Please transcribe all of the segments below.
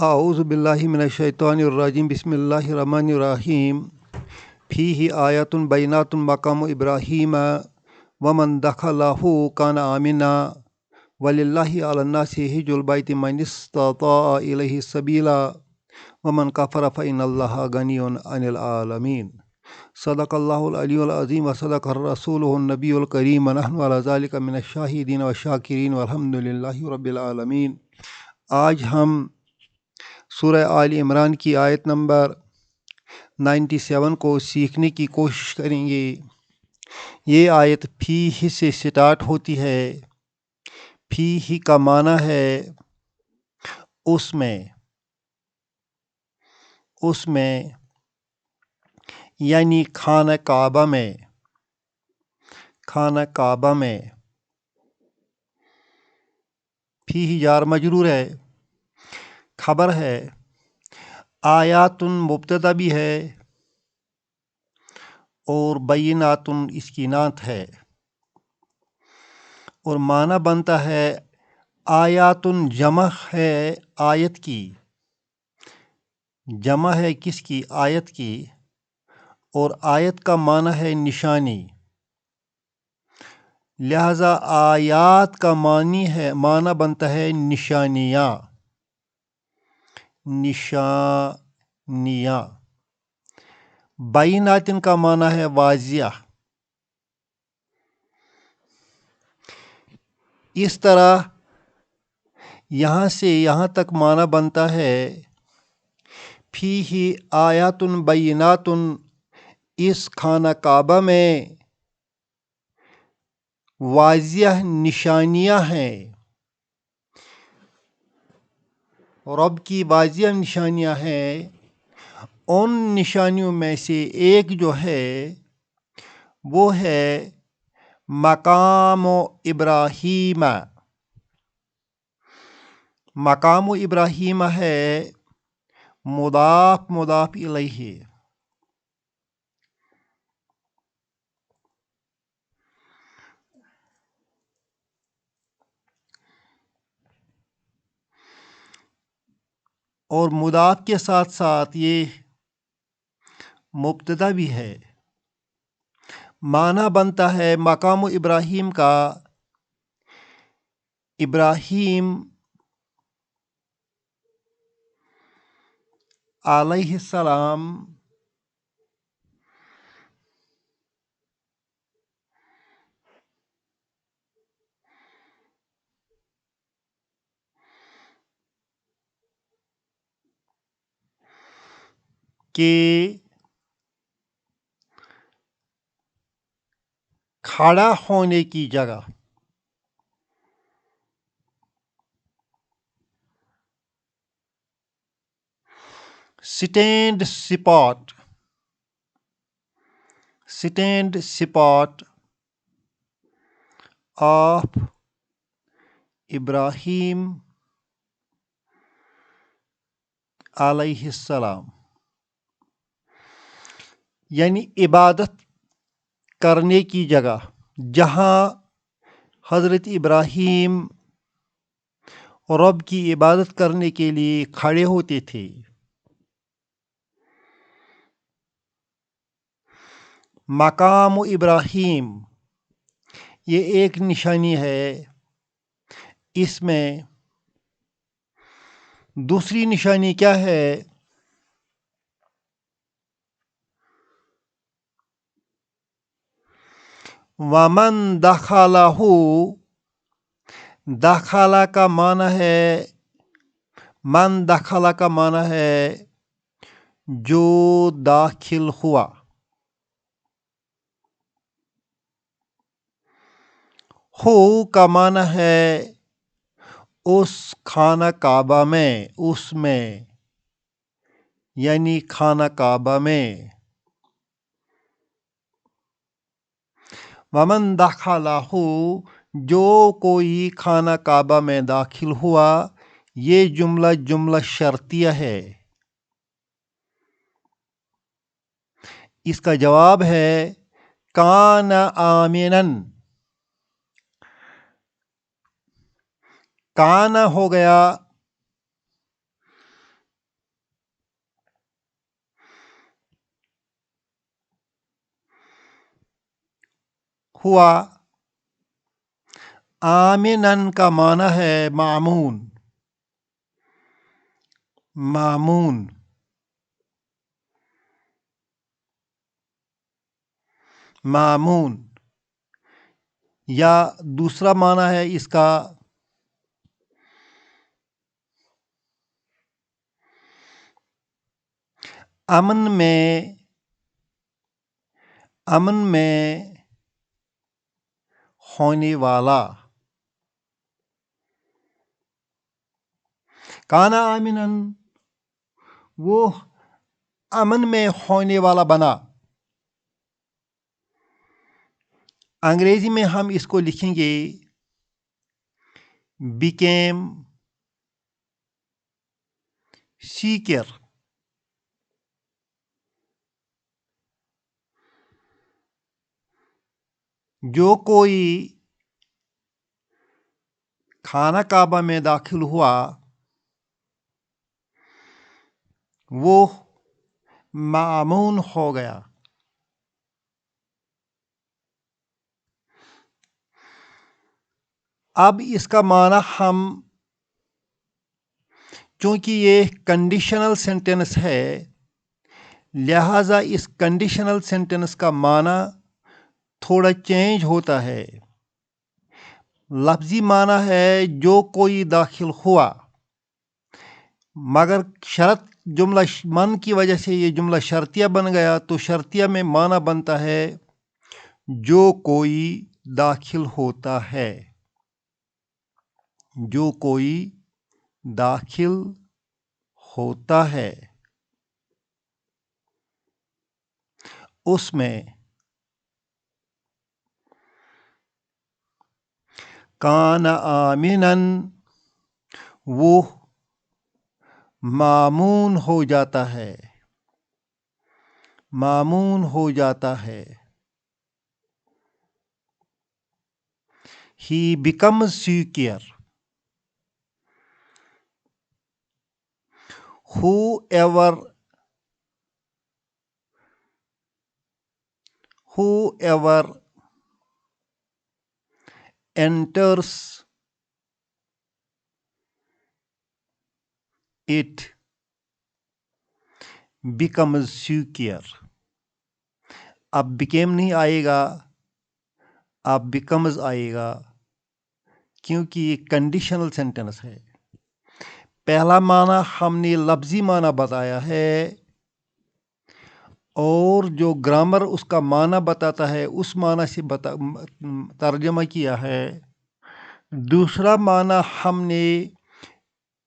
اعوذ باللہ من الشیطان الرجیم بسم اللہ الرحمن الرحیم فیہ آیات بینات مقام ابراہیم ومن دخلہ کان آمنا وللہ علی الناس حج البیت من استطاع الیہ سبیلا ومن کفر فإن اللہ غنی عن العالمین صدق اللہ العلی العظیم وصدق رسولہ النبی الکریم ونحن علی ذلک من الشاہدین والشاکرین والحمد للہ رب العالمین۔ آج ہم سورہ آل عمران کی آیت نمبر 97 کو سیکھنے کی کوشش کریں گے۔ یہ آیت فیہ سے سٹارٹ ہوتی ہے۔ فیہ کا معنی ہے اس میں یعنی خانہ کعبہ میں فیہ جار مجرور ہے، خبر ہے، آیات مبتدا بھی ہے اور بینات اس کی نعت ہے، اور معنی بنتا ہے آیات جمع ہے آیت کی، جمع ہے کس کی؟ آیت کی، اور آیت کا معنی ہے نشانی، لہذا آیات کا معنی بنتا ہے نشانیاں۔ بینات کا معنی ہے واضح۔ اس طرح یہاں سے یہاں تک معنی بنتا ہے فیہ آیات بینات، اس خانہ کعبہ میں واضح نشانیاں ہیں، رب کی واضح نشانیاں ہیں۔ ان نشانیوں میں سے ایک جو ہے وہ ہے مقام ابراہیم۔ مقام ابراہیم ہے مضاف الیہ، اور مضاف کے ساتھ ساتھ یہ مبتدا بھی ہے۔ معنی بنتا ہے مقام ابراہیم کا، ابراہیم علیہ السلام کے کھڑا ہونے کی جگہ، اسٹینڈ اسپاٹ آف ابراہیم علیہ السلام، یعنی عبادت کرنے کی جگہ جہاں حضرت ابراہیم رب کی عبادت کرنے کے لیے کھڑے ہوتے تھے۔ مقام ابراہیم یہ ایک نشانی ہے۔ اس میں دوسری نشانی کیا ہے؟ ومن دخلہ، دخلہ کا معنی ہے، من دخلہ کا معنی ہے جو داخل ہوا، ہو کا معنی ہے اس خانہ کعبہ میں، اس میں یعنی خانہ کعبہ میں۔ ومن دخلہ، جو کوئی خانہ کعبہ میں داخل ہوا، یہ جملہ شرطیہ ہے۔ اس کا جواب ہے کان آمنا۔ کان ہو گیا ہوا، آمنن کا معنی ہے مامون، مامون، مامون، یا دوسرا معنی ہے اس کا امن میں ہونے والا، کانا آمنن وہ امن میں ہونے والا بنا۔ انگریزی میں ہم اس کو لکھیں گے became secure، جو کوئی خانہ کعبہ میں داخل ہوا وہ مامون ہو گیا۔ اب اس کا معنی ہم، چونکہ یہ کنڈیشنل سینٹینس ہے، لہذا اس کنڈیشنل سینٹینس کا معنی تھوڑا چینج ہوتا ہے۔ لفظی معنی ہے جو کوئی داخل ہوا، مگر شرط جملہ من کی وجہ سے یہ جملہ شرطیہ بن گیا، تو شرطیہ میں معنی بنتا ہے جو کوئی داخل ہوتا ہے، جو کوئی داخل ہوتا ہے اس میں۔ کان آمنن وہ مامون ہو جاتا ہے، مامون ہو جاتا ہے۔ He becomes secure. Whoever enters it becomes secure. اب became نہیں آئے گا، اب becomes آئے گا، کیونکہ یہ کنڈیشنل سینٹینس ہے۔ پہلا معنی ہم نے لفظی معنی بتایا ہے، اور جو گرامر اس کا معنی بتاتا ہے اس معنی سے ترجمہ کیا ہے۔ دوسرا معنی ہم نے،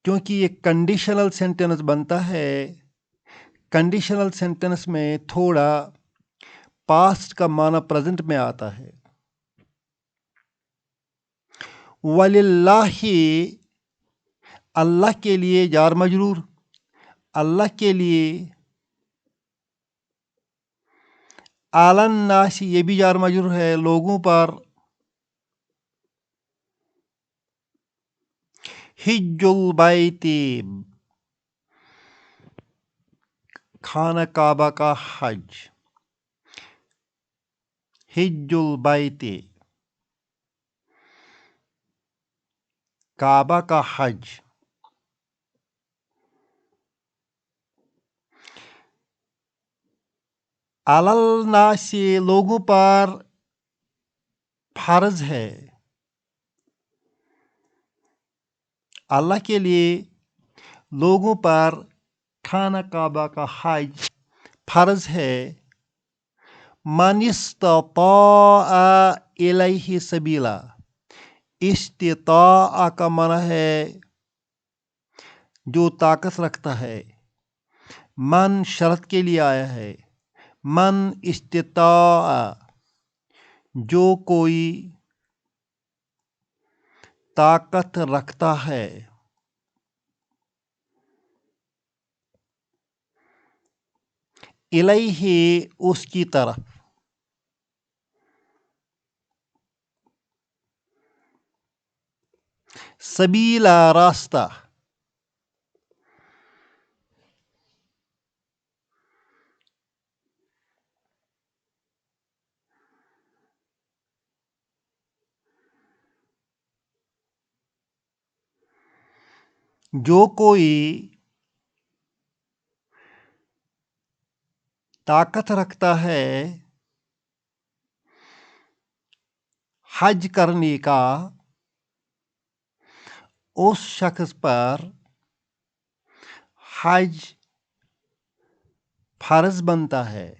کیونکہ یہ کنڈیشنل سینٹینس بنتا ہے، کنڈیشنل سینٹینس میں تھوڑا پاسٹ کا معنی پریزنٹ میں آتا ہے۔ وَلِلَّهِ اللہ کے لیے، جار مجرور، اللہ کے لیے، عَلَى النَّاسِ یہ بھی جار مجرور ہے، لوگوں پر، حج البیت خانہ کعبہ کا حج، حج البیت کعبہ کا حج۔ عَلَى النَّاسِ لوگوں پر فرض ہے، اللہ کے لیے لوگوں پر خانہ کعبہ کا حج فرض ہے۔ من استطاع الیہ سبیلا، استطاع کا معنی ہے جو طاقت رکھتا ہے، من شرط کے لیے آیا ہے، من استطاع جو کوئی طاقت رکھتا ہے، الیہ اس کی طرف، سبیلا راستہ، جو کوئی طاقت رکھتا ہے حج کرنے کا اس شخص پر حج فرض بنتا ہے.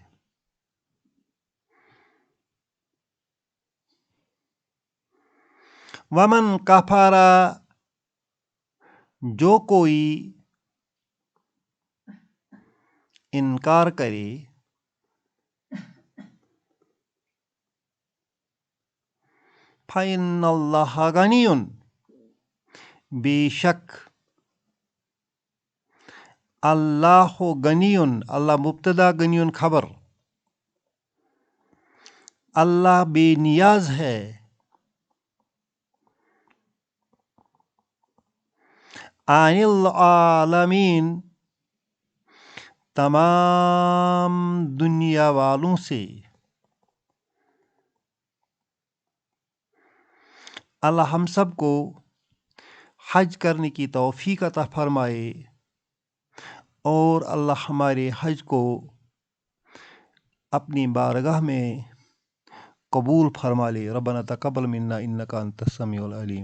ومن کفارا جو کوئی انکار کرے فَإِنَّ اللَّهَ غَنِيٌّ بے شک اللہ غنیٌ اللہ مبتدا غنیٌ خبر اللہ بے نیاز ہے عن العالمین تمام دنیا والوں سے. اللہ ہم سب کو حج کرنے کی توفیق عطا فرمائے اور اللہ ہمارے حج کو اپنی بارگاہ میں قبول فرما لے. ربنا تقبل منا انک انت السمیع العلیم.